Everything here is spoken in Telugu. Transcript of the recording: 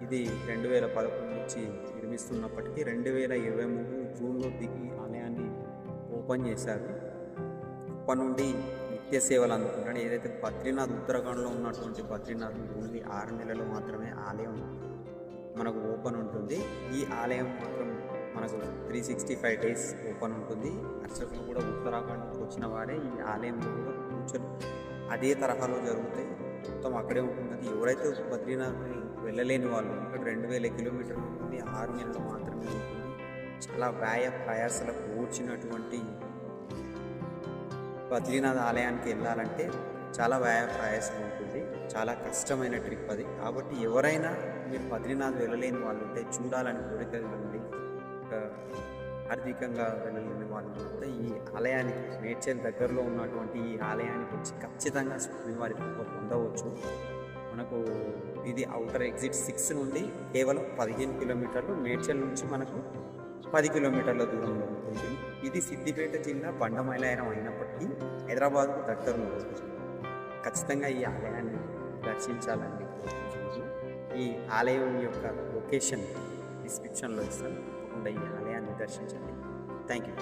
ఇది 2011 నుంచి నిర్మిస్తున్నప్పటికీ 2023 జూన్లో దిగి ఆలయాన్ని ఓపెన్ చేశారు. అప్పటి నుండి నిత్య సేవలు అందుకుంటాడు. ఏదైతే బద్రీనాథ్ ఉత్తరాఖండ్లో ఉన్నటువంటి బద్రీనాథ్ ఓన్లీ 6 నెలలు మాత్రమే ఆలయం మనకు ఓపెన్ ఉంటుంది. ఈ ఆలయం మాత్రం మనకు 365 డేస్ ఓపెన్ ఉంటుంది. అర్చకులు కూడా ఉత్తరాఖండ్కి వచ్చిన వారే ఈ ఆలయంలో కూడా కూర్చొని అదే తరహాలో జరుగుతాయి. మొత్తం అక్కడే ఉంటుంది. ఎవరైతే బద్రీనాథ్ని వెళ్ళలేని వాళ్ళు ఇక్కడ 2000 కిలోమీటర్లు ఉంటుంది, 6 నెలలు మాత్రమే ఉంటుంది. చాలా ప్రయాసలకు కూర్చున్నటువంటి బద్రీనాథ్ ఆలయానికి వెళ్ళాలంటే చాలా ప్రయాసం ఉంటుంది. చాలా కష్టమైన ట్రిప్ అది. కాబట్టి ఎవరైనా మీరు బద్రీనాథ్ వెళ్ళలేని వాళ్ళు ఉంటే, చూడాలని కోరిక ఉంది, ఆర్థికంగా వెళ్ళలేని వాళ్ళు ఉంటే ఈ ఆలయానికి మేడ్చల్ దగ్గరలో ఉన్నటువంటి ఈ ఆలయానికి వచ్చి ఖచ్చితంగా స్వామివారి కృప పొందవచ్చు. మనకు ఇది అవుటర్ ఎగ్జిట్ 6 నుండి కేవలం 15 కిలోమీటర్లు, మేడ్చల్ నుంచి మనకు 10 కిలోమీటర్ల దూరంలో ఉంటుంది. ఇది సిద్దిపేట జిల్లా బండమైలారం అయినప్పటికీ హైదరాబాద్కు దగ్గరలో ఉంటుంది. ఖచ్చితంగా ఈ ఆలయాన్ని దర్శించాలని కోరుకుంటున్నాను. ఈ ఆలయం యొక్క లొకేషన్ డిస్క్రిప్షన్లో ఇస్తాను. తప్పకుండా ఈ ఆలయాన్ని దర్శించండి. Thank you.